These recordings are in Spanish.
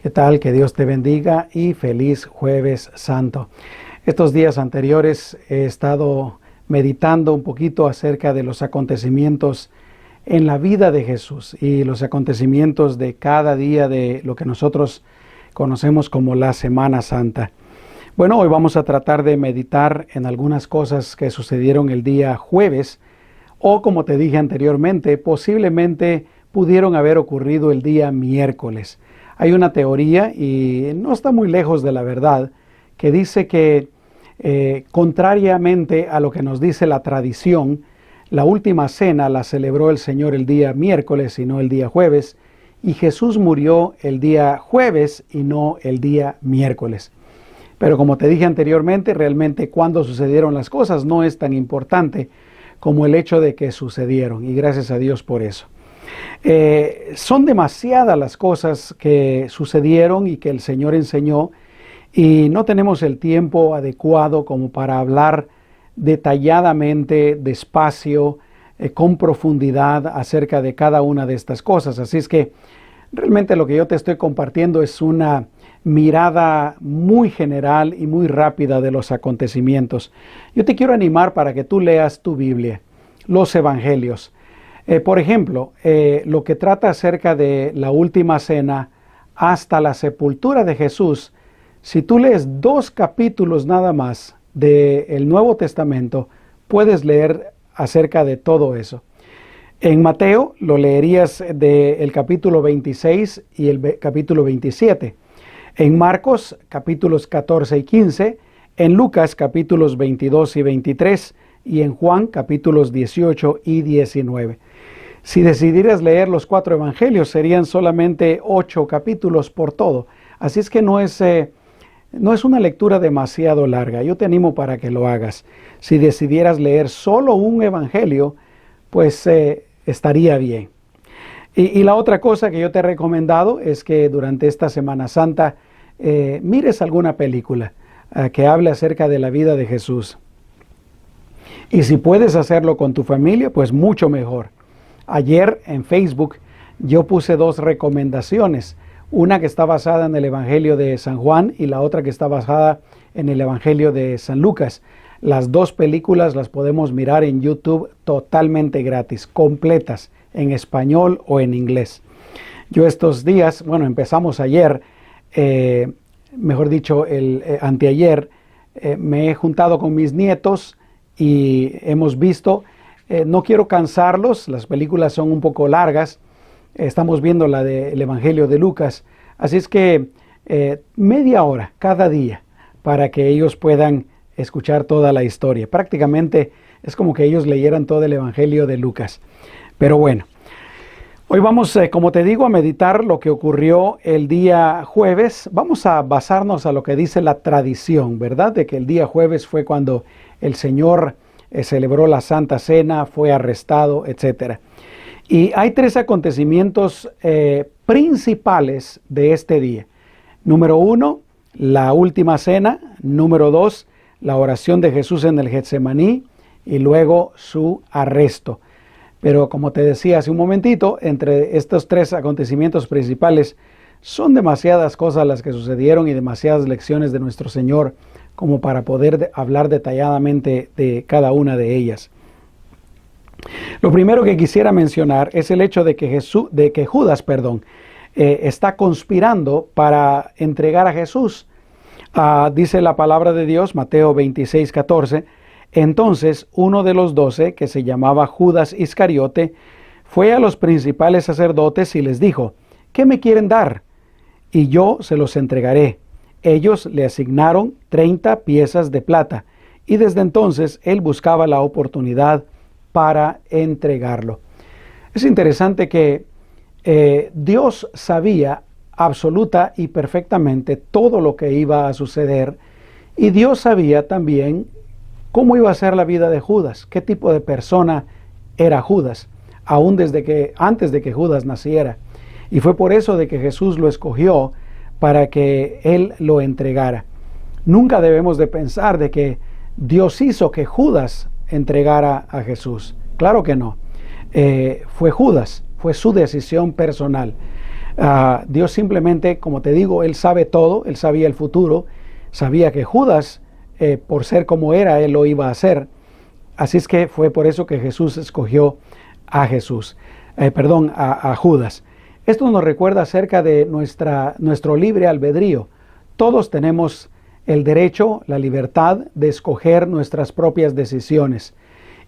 ¿Qué tal? Que Dios te bendiga y feliz Jueves Santo. Estos días anteriores he estado meditando un poquito acerca de los acontecimientos en la vida de Jesús y los acontecimientos de cada día de lo que nosotros conocemos como la Semana Santa. Bueno, hoy vamos a tratar de meditar en algunas cosas que sucedieron el día jueves o, como te dije anteriormente, posiblemente pudieron haber ocurrido el día miércoles. Hay una teoría, y no está muy lejos de la verdad, que dice que contrariamente a lo que nos dice la tradición, la última cena la celebró el Señor el día miércoles y no el día jueves, y Jesús murió el día jueves y no el día miércoles. Pero como te dije anteriormente, realmente cuándo sucedieron las cosas no es tan importante como el hecho de que sucedieron, y gracias a Dios por eso. Son demasiadas las cosas que sucedieron y que el Señor enseñó, y no tenemos el tiempo adecuado como para hablar detalladamente, despacio, con profundidad acerca de cada una de estas cosas. Así es que realmente lo que yo te estoy compartiendo es una mirada muy general y muy rápida de los acontecimientos. Yo te quiero animar para que tú leas tu Biblia, los Evangelios. Por ejemplo, lo que trata acerca de la última cena hasta la sepultura de Jesús, si tú lees 2 capítulos nada más del Nuevo Testamento, puedes leer acerca de todo eso. En Mateo lo leerías del capítulo 26 y el capítulo 27. En Marcos, capítulos 14 y 15. En Lucas, capítulos 22 y 23. Y en Juan, capítulos 18 y 19. Si decidieras leer los 4 evangelios, serían solamente 8 capítulos por todo. Así es que no es una lectura demasiado larga. Yo te animo para que lo hagas. Si decidieras leer solo un evangelio, pues estaría bien. Y la otra cosa que yo te he recomendado es que durante esta Semana Santa mires alguna película que hable acerca de la vida de Jesús. Y si puedes hacerlo con tu familia, pues mucho mejor. Ayer en Facebook yo puse 2 recomendaciones. Una que está basada en el Evangelio de San Juan y la otra que está basada en el Evangelio de San Lucas. Las 2 películas las podemos mirar en YouTube totalmente gratis, completas, en español o en inglés. Yo estos días, empezamos ayer, mejor dicho, anteayer, me he juntado con mis nietos y hemos visto, no quiero cansarlos, las películas son un poco largas, estamos viendo la del Evangelio de Lucas, así es que media hora cada día para que ellos puedan escuchar toda la historia. Prácticamente es como que ellos leyeran todo el Evangelio de Lucas. Pero bueno, hoy vamos, como te digo, a meditar lo que ocurrió el día jueves. Vamos a basarnos a lo que dice la tradición, ¿verdad? De que el día jueves fue cuando el Señor celebró la Santa Cena, fue arrestado, etc. Y hay 3 acontecimientos principales de este día. Número 1, la última cena. Número 2, la oración de Jesús en el Getsemaní. Y luego su arresto. Pero como te decía hace un momentito, entre estos 3 acontecimientos principales son demasiadas cosas las que sucedieron y demasiadas lecciones de nuestro Señor como para poder hablar detalladamente de cada una de ellas. Lo primero que quisiera mencionar es el hecho de que Judas está conspirando para entregar a Jesús. Dice la palabra de Dios, Mateo 26:14, entonces uno de los 12, que se llamaba Judas Iscariote, fue a los principales sacerdotes y les dijo, ¿qué me quieren dar? Y yo se los entregaré. Ellos le asignaron 30 piezas de plata, y desde entonces él buscaba la oportunidad para entregarlo. Es interesante que Dios sabía absoluta y perfectamente todo lo que iba a suceder, y Dios sabía también cómo iba a ser la vida de Judas, qué tipo de persona era Judas, aún antes de que Judas naciera. Y fue por eso de que Jesús lo escogió para que él lo entregara. Nunca debemos de pensar de que Dios hizo que Judas entregara a Jesús. Claro que no. Fue Judas, fue su decisión personal. Dios simplemente, como te digo, Él sabe todo, Él sabía el futuro, sabía que Judas, por ser como era, Él lo iba a hacer. Así es que fue por eso que Jesús escogió a Judas. Esto nos recuerda acerca de nuestro libre albedrío. Todos tenemos el derecho, la libertad de escoger nuestras propias decisiones.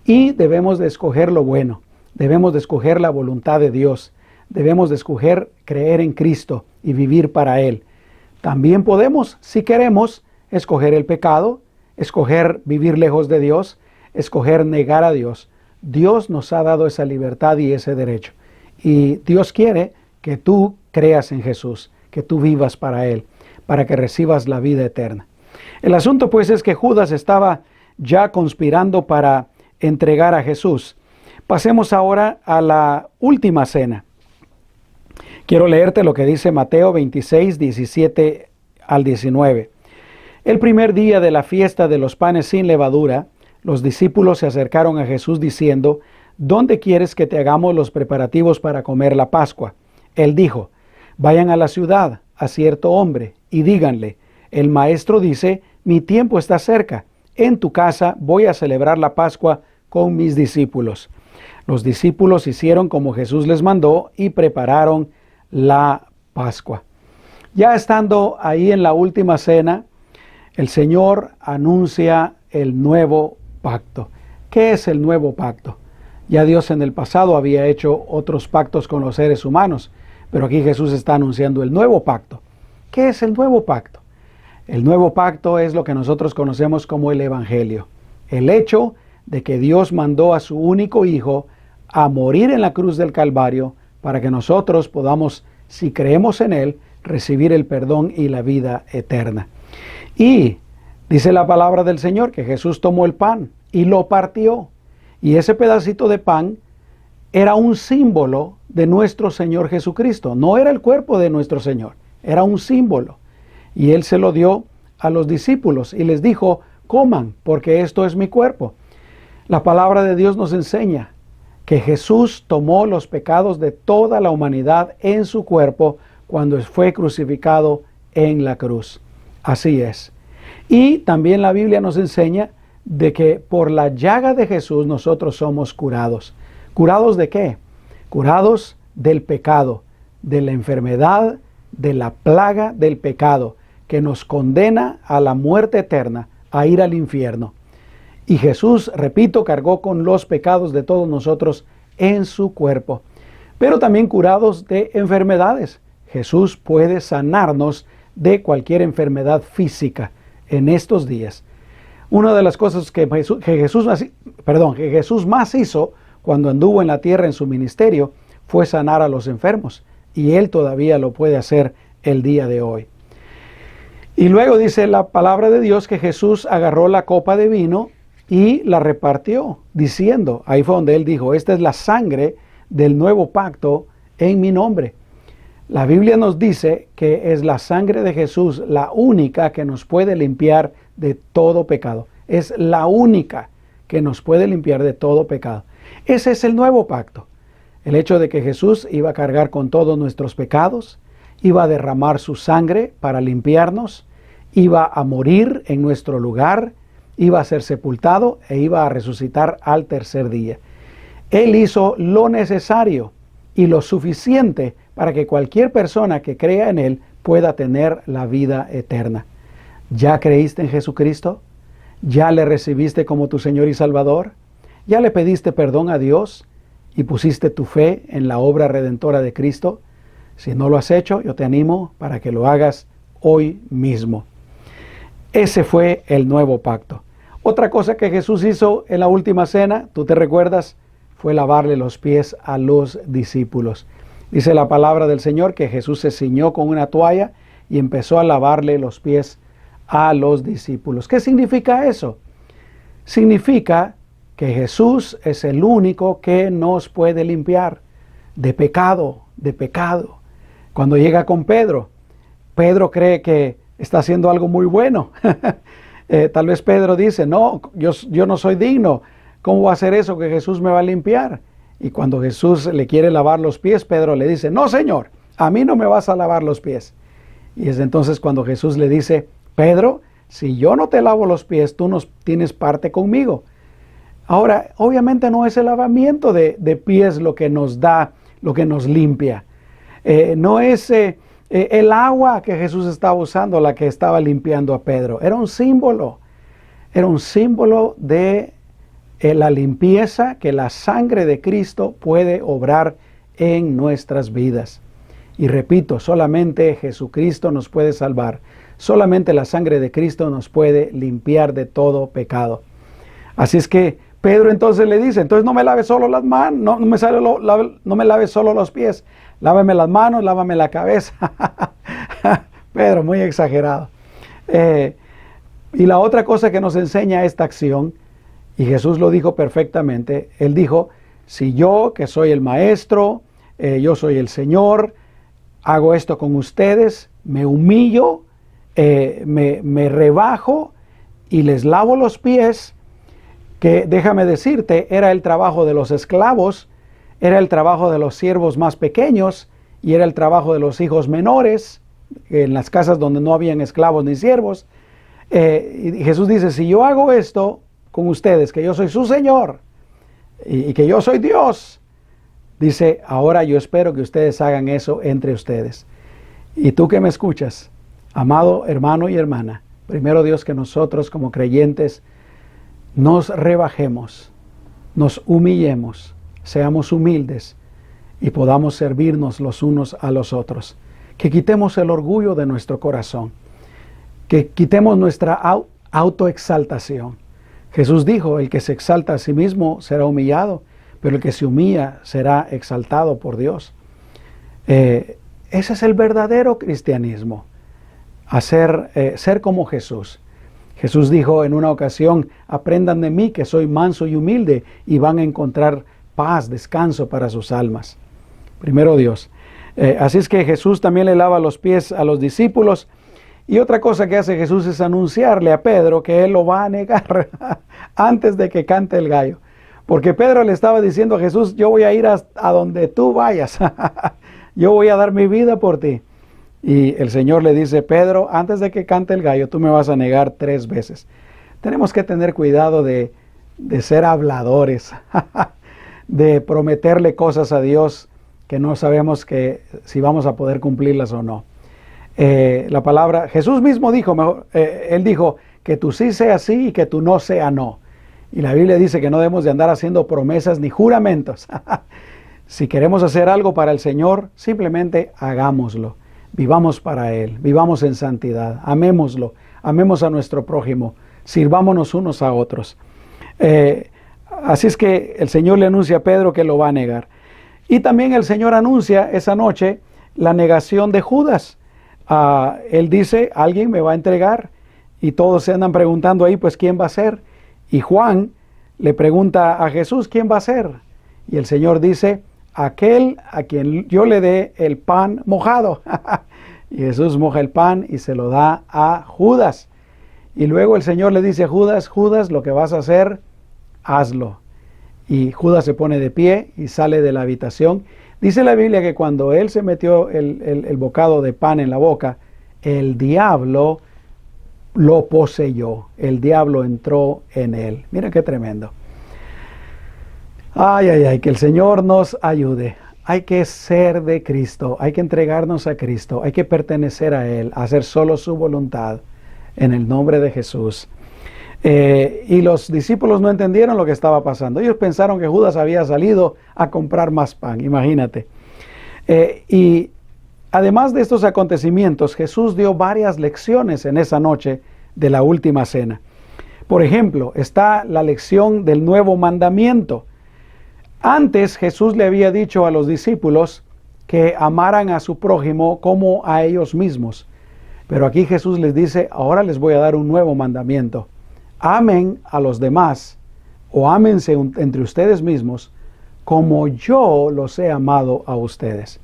Y debemos de escoger lo bueno, debemos de escoger la voluntad de Dios, debemos de escoger creer en Cristo y vivir para Él. También podemos, si queremos, escoger el pecado, escoger vivir lejos de Dios, escoger negar a Dios. Dios nos ha dado esa libertad y ese derecho. Y Dios quiere que tú creas en Jesús, que tú vivas para Él, para que recibas la vida eterna. El asunto pues es que Judas estaba ya conspirando para entregar a Jesús. Pasemos ahora a la última cena. Quiero leerte lo que dice Mateo 26, 17 al 19. El primer día de la fiesta de los panes sin levadura, los discípulos se acercaron a Jesús diciendo: ¿Dónde quieres que te hagamos los preparativos para comer la Pascua? Él dijo: vayan a la ciudad, a cierto hombre, y díganle: el maestro dice, mi tiempo está cerca. En tu casa voy a celebrar la Pascua con mis discípulos. Los discípulos hicieron como Jesús les mandó y prepararon la Pascua. Ya estando ahí en la última cena, el Señor anuncia el nuevo pacto. ¿Qué es el nuevo pacto? Ya Dios en el pasado había hecho otros pactos con los seres humanos, pero aquí Jesús está anunciando el nuevo pacto. ¿Qué es el nuevo pacto? El nuevo pacto es lo que nosotros conocemos como el Evangelio. El hecho de que Dios mandó a su único Hijo a morir en la cruz del Calvario para que nosotros podamos, si creemos en Él, recibir el perdón y la vida eterna. Y dice la palabra del Señor que Jesús tomó el pan y lo partió. Y ese pedacito de pan era un símbolo de nuestro Señor Jesucristo. No era el cuerpo de nuestro Señor, era un símbolo. Y Él se lo dio a los discípulos y les dijo: coman, porque esto es mi cuerpo. La palabra de Dios nos enseña que Jesús tomó los pecados de toda la humanidad en su cuerpo cuando fue crucificado en la cruz. Así es. Y también la Biblia nos enseña de que por la llaga de Jesús nosotros somos curados. ¿Curados de qué? Curados del pecado, de la enfermedad, de la plaga del pecado, que nos condena a la muerte eterna, a ir al infierno. Y Jesús, repito, cargó con los pecados de todos nosotros en su cuerpo. Pero también curados de enfermedades. Jesús puede sanarnos de cualquier enfermedad física en estos días. Una de las cosas que Jesús más hizo cuando anduvo en la tierra en su ministerio fue sanar a los enfermos. Y Él todavía lo puede hacer el día de hoy. Y luego dice la palabra de Dios que Jesús agarró la copa de vino y la repartió, diciendo, ahí fue donde Él dijo: esta es la sangre del nuevo pacto en mi nombre. La Biblia nos dice que es la sangre de Jesús la única que nos puede limpiar de todo pecado. Es la única que nos puede limpiar de todo pecado. Ese es el nuevo pacto. El hecho de que Jesús iba a cargar con todos nuestros pecados, iba a derramar su sangre para limpiarnos, iba a morir en nuestro lugar, iba a ser sepultado e iba a resucitar al tercer día. Él hizo lo necesario y lo suficiente para que cualquier persona que crea en Él pueda tener la vida eterna. ¿Ya creíste en Jesucristo? ¿Ya le recibiste como tu Señor y Salvador? ¿Ya le pediste perdón a Dios y pusiste tu fe en la obra redentora de Cristo? Si no lo has hecho, yo te animo para que lo hagas hoy mismo. Ese fue el nuevo pacto. Otra cosa que Jesús hizo en la última cena, ¿tú te recuerdas? Fue lavarle los pies a los discípulos. Dice la palabra del Señor que Jesús se ciñó con una toalla y empezó a lavarle los pies a los discípulos. ¿Qué significa eso? Significa que Jesús es el único que nos puede limpiar de pecado, de pecado. Cuando llega con Pedro, Pedro cree que está haciendo algo muy bueno. Tal vez Pedro dice: no, yo no soy digno. ¿Cómo va a ser eso que Jesús me va a limpiar? Y cuando Jesús le quiere lavar los pies, Pedro le dice: no, Señor, a mí no me vas a lavar los pies. Y es entonces cuando Jesús le dice, Pedro, si yo no te lavo los pies, tú no tienes parte conmigo. Ahora, obviamente no es el lavamiento de pies lo que nos da, lo que nos limpia. No es el agua que Jesús estaba usando la que estaba limpiando a Pedro. Era un símbolo de la limpieza que la sangre de Cristo puede obrar en nuestras vidas. Y repito, solamente Jesucristo nos puede salvar. Solamente la sangre de Cristo nos puede limpiar de todo pecado. Así es que Pedro entonces le dice, entonces no me laves solo las manos, no me laves solo los pies, lávame las manos, lávame la cabeza. Pedro, muy exagerado. Y la otra cosa que nos enseña esta acción, y Jesús lo dijo perfectamente, Él dijo, si yo, que soy el Maestro, yo soy el Señor, hago esto con ustedes, me humillo, me rebajo y les lavo los pies, que déjame decirte, era el trabajo de los esclavos, era el trabajo de los siervos más pequeños y era el trabajo de los hijos menores, en las casas donde no habían esclavos ni siervos. Y Jesús dice, si yo hago esto con ustedes, que yo soy su Señor y que yo soy Dios, dice, ahora yo espero que ustedes hagan eso entre ustedes. Y tú que me escuchas, amado hermano y hermana, primero Dios que nosotros como creyentes nos rebajemos, nos humillemos, seamos humildes y podamos servirnos los unos a los otros. Que quitemos el orgullo de nuestro corazón, que quitemos nuestra autoexaltación. Jesús dijo, el que se exalta a sí mismo será humillado, pero el que se humilla será exaltado por Dios. Ese es el verdadero cristianismo, ser como Jesús. Jesús dijo en una ocasión, aprendan de mí que soy manso y humilde y van a encontrar paz, descanso para sus almas. Primero Dios. Así es que Jesús también le lava los pies a los discípulos. Y otra cosa que hace Jesús es anunciarle a Pedro que él lo va a negar antes de que cante el gallo. Porque Pedro le estaba diciendo a Jesús, yo voy a ir a donde tú vayas. Yo voy a dar mi vida por ti. Y el Señor le dice, Pedro, antes de que cante el gallo, tú me vas a negar 3 veces. Tenemos que tener cuidado de ser habladores, de prometerle cosas a Dios que no sabemos si vamos a poder cumplirlas o no. La palabra, Jesús mismo dijo, Él dijo, que tu sí sea sí y que tu no sea no. Y la Biblia dice que no debemos de andar haciendo promesas ni juramentos. Si queremos hacer algo para el Señor, simplemente hagámoslo. Vivamos para Él, vivamos en santidad, amémoslo, amemos a nuestro prójimo, sirvámonos unos a otros. Así es que el Señor le anuncia a Pedro que lo va a negar. Y también el Señor anuncia esa noche la negación de Judas. Él dice, alguien me va a entregar, y todos se andan preguntando ahí, pues, ¿quién va a ser? Y Juan le pregunta a Jesús, ¿quién va a ser? Y el Señor dice, aquel a quien yo le dé el pan mojado. Y Jesús moja el pan y se lo da a Judas. Y luego el Señor le dice a Judas, Judas, lo que vas a hacer, hazlo. Y Judas se pone de pie y sale de la habitación. Dice la Biblia que cuando él se metió el bocado de pan en la boca, el diablo lo poseyó. El diablo entró en él. Mira qué tremendo. Ay, ay, ay, que el Señor nos ayude. Hay que ser de Cristo, hay que entregarnos a Cristo, hay que pertenecer a Él, hacer solo su voluntad, en el nombre de Jesús. Y los discípulos no entendieron lo que estaba pasando. Ellos pensaron que Judas había salido a comprar más pan, imagínate. Y además de estos acontecimientos, Jesús dio varias lecciones en esa noche de la última cena. Por ejemplo, está la lección del nuevo mandamiento. Antes Jesús le había dicho a los discípulos que amaran a su prójimo como a ellos mismos. Pero aquí Jesús les dice, ahora les voy a dar un nuevo mandamiento. Amen a los demás, o ámense entre ustedes mismos, como yo los he amado a ustedes.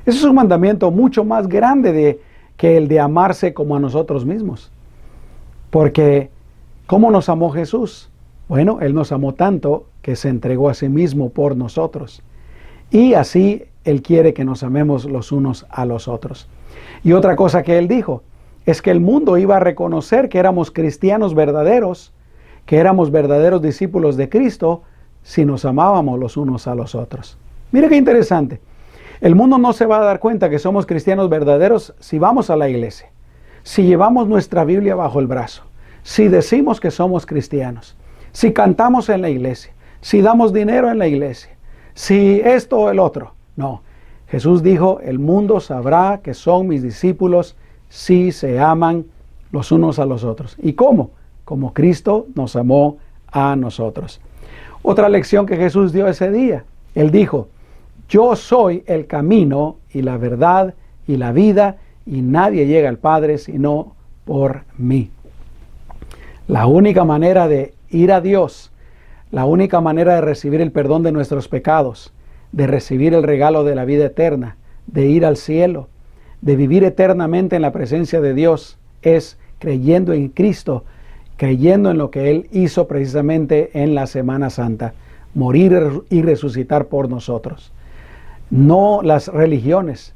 Ese es un mandamiento mucho más grande que el de amarse como a nosotros mismos. Porque, ¿cómo nos amó Jesús? Bueno, Él nos amó tanto que se entregó a sí mismo por nosotros. Y así Él quiere que nos amemos los unos a los otros. Y otra cosa que Él dijo es que el mundo iba a reconocer que éramos cristianos verdaderos, que éramos verdaderos discípulos de Cristo, si nos amábamos los unos a los otros. Mire qué interesante. El mundo no se va a dar cuenta que somos cristianos verdaderos si vamos a la iglesia, si llevamos nuestra Biblia bajo el brazo, si decimos que somos cristianos, si cantamos en la iglesia, si damos dinero en la iglesia, si esto o el otro. No, Jesús dijo, el mundo sabrá que son mis discípulos si se aman los unos a los otros. ¿Y cómo? Como Cristo nos amó a nosotros. Otra lección que Jesús dio ese día, Él dijo, yo soy el camino y la verdad y la vida, y nadie llega al Padre sino por mí. La única manera de ir a Dios, la única manera de recibir el perdón de nuestros pecados, de recibir el regalo de la vida eterna, de ir al cielo, de vivir eternamente en la presencia de Dios, es creyendo en Cristo, creyendo en lo que Él hizo precisamente en la Semana Santa, morir y resucitar por nosotros. No las religiones,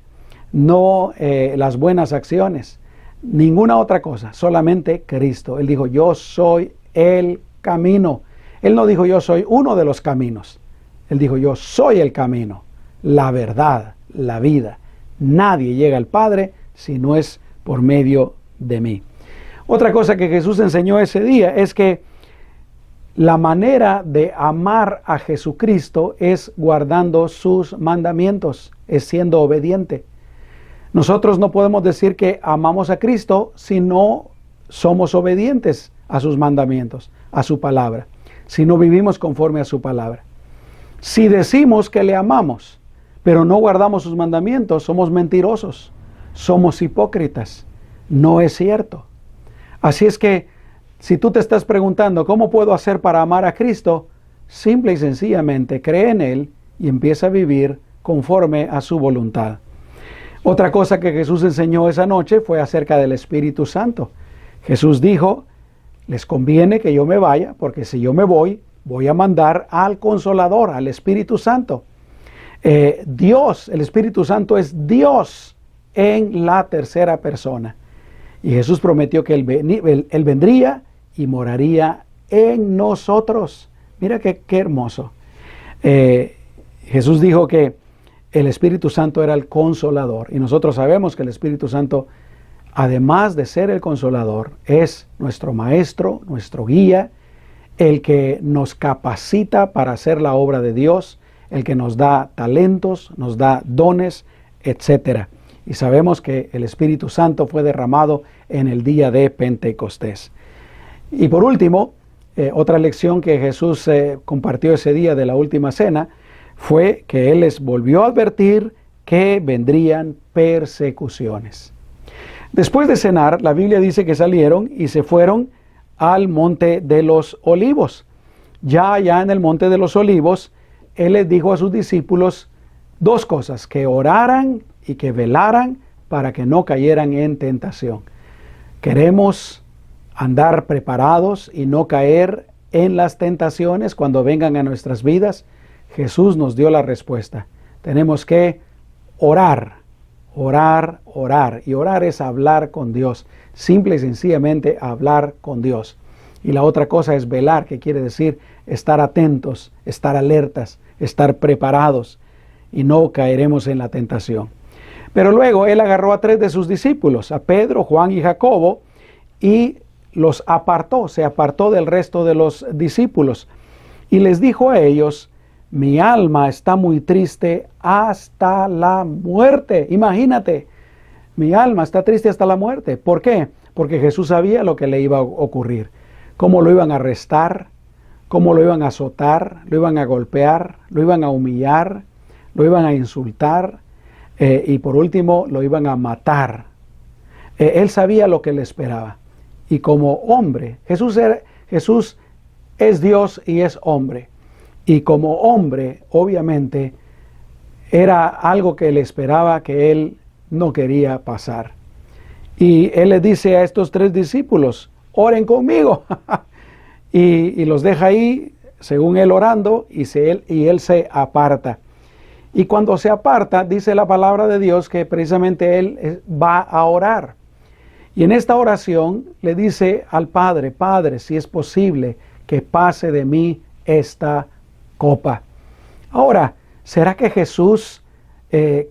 no las buenas acciones, ninguna otra cosa, solamente Cristo. Él dijo, yo soy el camino. Él no dijo, yo soy uno de los caminos. Él dijo, yo soy el camino, la verdad, la vida. Nadie llega al Padre si no es por medio de mí. Otra cosa que Jesús enseñó ese día es que la manera de amar a Jesucristo es guardando sus mandamientos, es siendo obediente. Nosotros no podemos decir que amamos a Cristo si no somos obedientes a sus mandamientos, a su palabra, si no vivimos conforme a su palabra. Si decimos que le amamos, pero no guardamos sus mandamientos, somos mentirosos, somos hipócritas. No es cierto. Así es que, si tú te estás preguntando, ¿cómo puedo hacer para amar a Cristo? Simple y sencillamente, cree en Él y empieza a vivir conforme a su voluntad. Otra cosa que Jesús enseñó esa noche fue acerca del Espíritu Santo. Jesús dijo, les conviene que yo me vaya, porque si yo me voy, voy a mandar al Consolador, al Espíritu Santo. Dios, el Espíritu Santo es Dios en la tercera persona. Y Jesús prometió que Él vendría y moraría en nosotros. Mira qué hermoso. Jesús dijo que el Espíritu Santo era el Consolador. Y nosotros sabemos que el Espíritu Santo, además de ser el Consolador, es nuestro Maestro, nuestro guía, el que nos capacita para hacer la obra de Dios, el que nos da talentos, nos da dones, etc. Y sabemos que el Espíritu Santo fue derramado en el día de Pentecostés. Y por último, otra lección que Jesús compartió ese día de la última cena fue que Él les volvió a advertir que vendrían persecuciones. Después de cenar, la Biblia dice que salieron y se fueron al monte de los olivos. Ya allá en el monte de los olivos, Él les dijo a sus discípulos dos cosas, que oraran y que velaran para que no cayeran en tentación. Queremos andar preparados y no caer en las tentaciones cuando vengan a nuestras vidas. Jesús nos dio la respuesta. Tenemos que orar, orar, orar. Y orar es hablar con Dios. Simple y sencillamente hablar con Dios. Y la otra cosa es velar, que quiere decir estar atentos, estar alertas, estar preparados. Y no caeremos en la tentación. Pero luego Él agarró a 3 de sus discípulos, a Pedro, Juan y Jacobo, y los apartó, se apartó del resto de los discípulos. Y les dijo a ellos, mi alma está muy triste hasta la muerte. Imagínate, mi alma está triste hasta la muerte. ¿Por qué? Porque Jesús sabía lo que le iba a ocurrir. Cómo lo iban a arrestar, cómo lo iban a azotar, lo iban a golpear, lo iban a humillar, lo iban a insultar y por último lo iban a matar. Él sabía lo que le esperaba. Y como hombre, Jesús es Dios y es hombre. Y como hombre, obviamente, era algo que le esperaba que Él no quería pasar. Y Él le dice a estos 3 discípulos, oren conmigo. y los deja ahí, según Él orando, y Él se aparta. Y cuando se aparta, dice la palabra de Dios que precisamente él va a orar. Y en esta oración le dice al Padre: Padre, si es posible que pase de mí esta copa. Ahora, ¿será que Jesús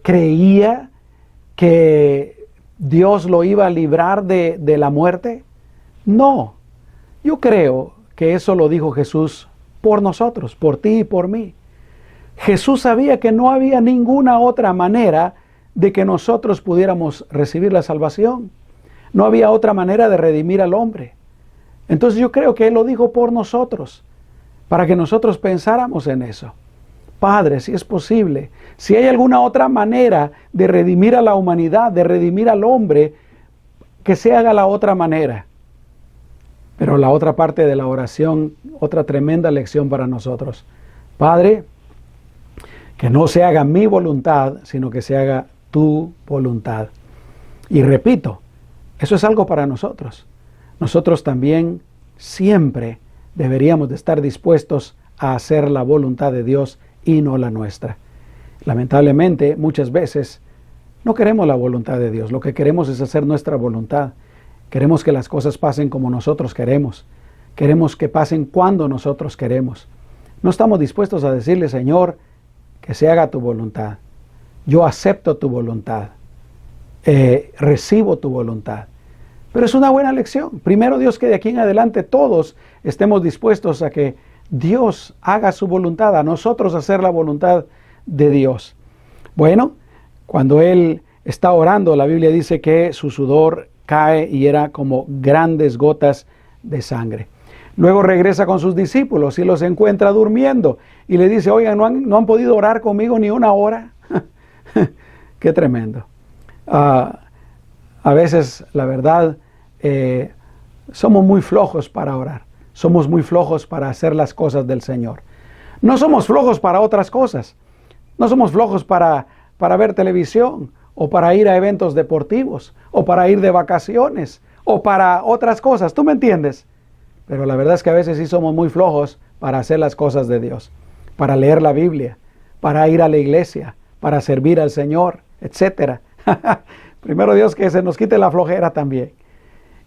creía que Dios lo iba a librar de la muerte? No, yo creo que eso lo dijo Jesús por nosotros, por ti y por mí. Jesús sabía que no había ninguna otra manera de que nosotros pudiéramos recibir la salvación. No había otra manera de redimir al hombre. Entonces yo creo que Él lo dijo por nosotros, para que nosotros pensáramos en eso. Padre, si es posible, si hay alguna otra manera de redimir a la humanidad, de redimir al hombre, que se haga la otra manera. Pero la otra parte de la oración, otra tremenda lección para nosotros. Padre, que no se haga mi voluntad, sino que se haga tu voluntad. Y repito, eso es algo para nosotros. Nosotros también siempre deberíamos de estar dispuestos a hacer la voluntad de Dios y no la nuestra. Lamentablemente, muchas veces no queremos la voluntad de Dios. Lo que queremos es hacer nuestra voluntad. Queremos que las cosas pasen como nosotros queremos. Queremos que pasen cuando nosotros queremos. No estamos dispuestos a decirle: Señor, que se haga tu voluntad. Yo acepto tu voluntad. Recibo tu voluntad. Pero es una buena lección. Primero Dios, que de aquí en adelante todos estemos dispuestos a que Dios haga su voluntad, a nosotros hacer la voluntad de Dios. Bueno, cuando él está orando, la Biblia dice que su sudor cae y era como grandes gotas de sangre. Luego regresa con sus discípulos y los encuentra durmiendo y le dice: oigan, ¿no han podido orar conmigo ni una hora? Qué tremendo. A veces, la verdad, somos muy flojos para orar. Somos muy flojos para hacer las cosas del Señor. No somos flojos para otras cosas. No somos flojos para ver televisión, o para ir a eventos deportivos, o para ir de vacaciones, o para otras cosas. ¿Tú me entiendes? Pero la verdad es que a veces sí somos muy flojos para hacer las cosas de Dios, para leer la Biblia, para ir a la iglesia, para servir al Señor, etc. Primero Dios, que se nos quite la flojera también.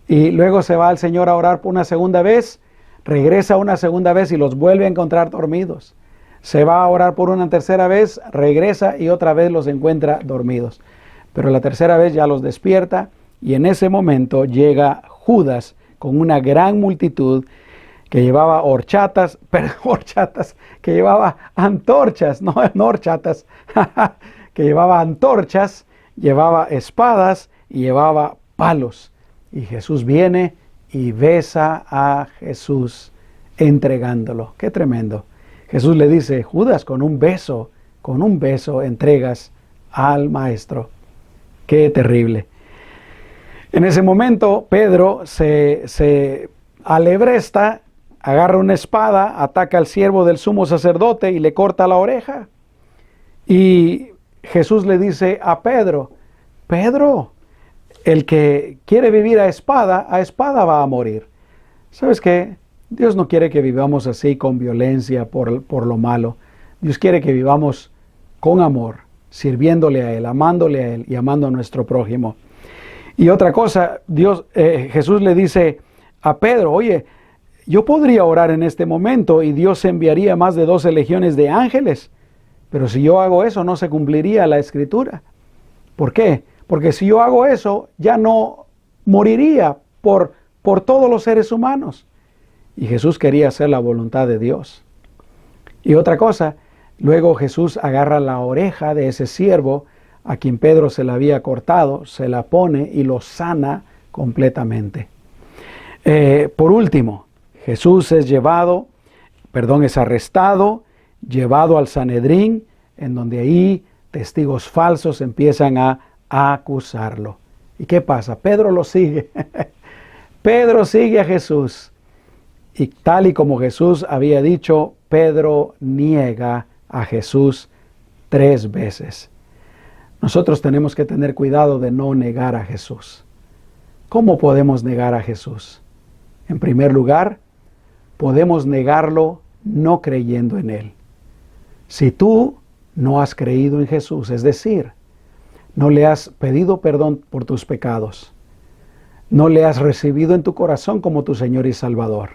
Y luego se va el Señor a orar por una segunda vez, regresa una segunda vez y los vuelve a encontrar dormidos. Se va a orar por una tercera vez, regresa y otra vez los encuentra dormidos. Pero la tercera vez ya los despierta y en ese momento llega Judas con una gran multitud que llevaba que llevaba antorchas, no horchatas, que llevaba antorchas, llevaba espadas y llevaba palos. Y Jesús viene y besa a Jesús entregándolo. ¡Qué tremendo! Jesús le dice: Judas, con un beso entregas al Maestro. ¡Qué terrible! En ese momento Pedro se alebresta, agarra una espada, ataca al siervo del sumo sacerdote y le corta la oreja. Y Jesús le dice a Pedro: Pedro, el que quiere vivir a espada va a morir. ¿Sabes qué? Dios no quiere que vivamos así, con violencia por lo malo. Dios quiere que vivamos con amor, sirviéndole a Él, amándole a Él y amando a nuestro prójimo. Y otra cosa, Jesús le dice a Pedro: oye, yo podría orar en este momento y Dios enviaría más de 12 legiones de ángeles, pero si yo hago eso no se cumpliría la Escritura. ¿Por qué? Porque si yo hago eso, ya no moriría por todos los seres humanos. Y Jesús quería hacer la voluntad de Dios. Y otra cosa, luego Jesús agarra la oreja de ese siervo a quien Pedro se la había cortado, se la pone y lo sana completamente. Por último, Jesús es arrestado, llevado al Sanedrín, en donde ahí testigos falsos empiezan a acusarlo. ¿Y qué pasa? Pedro lo sigue. Pedro sigue a Jesús. Y tal y como Jesús había dicho, Pedro niega a Jesús 3 veces. Nosotros tenemos que tener cuidado de no negar a Jesús. ¿Cómo podemos negar a Jesús? En primer lugar, podemos negarlo no creyendo en Él. Si tú no has creído en Jesús, es decir, no le has pedido perdón por tus pecados, no le has recibido en tu corazón como tu Señor y Salvador,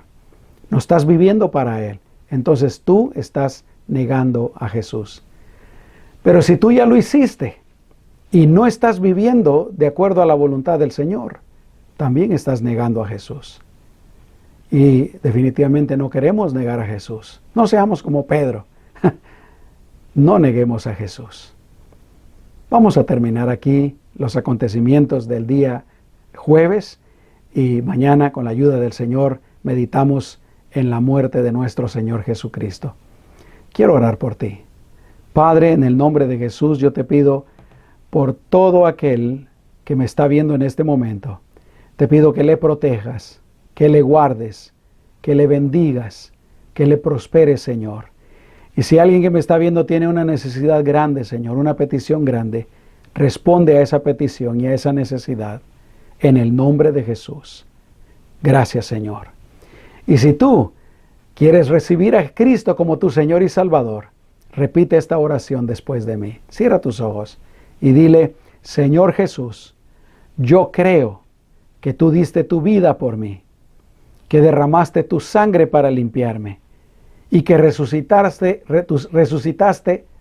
no estás viviendo para Él, entonces tú estás negando a Jesús. Pero si tú ya lo hiciste y no estás viviendo de acuerdo a la voluntad del Señor, también estás negando a Jesús. Y definitivamente no queremos negar a Jesús. No seamos como Pedro. No neguemos a Jesús. Vamos a terminar aquí los acontecimientos del día jueves y mañana, con la ayuda del Señor, meditamos en la muerte de nuestro Señor Jesucristo. Quiero orar por ti. Padre, en el nombre de Jesús, yo te pido por todo aquel que me está viendo en este momento, te pido que le protejas, que le guardes, que le bendigas, que le prosperes, Señor. Y si alguien que me está viendo tiene una necesidad grande, Señor, una petición grande, responde a esa petición y a esa necesidad en el nombre de Jesús. Gracias, Señor. Y si tú quieres recibir a Cristo como tu Señor y Salvador, repite esta oración después de mí. Cierra tus ojos y dile: Señor Jesús, yo creo que tú diste tu vida por mí, que derramaste tu sangre para limpiarme y que resucitaste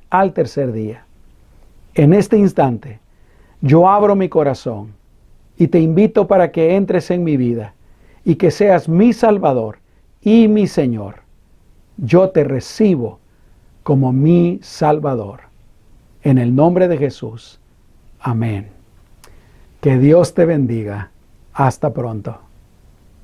al tercer día. En este instante, yo abro mi corazón y te invito para que entres en mi vida y que seas mi Salvador y mi Señor. Yo te recibo como mi Salvador. En el nombre de Jesús. Amén. Que Dios te bendiga. Hasta pronto.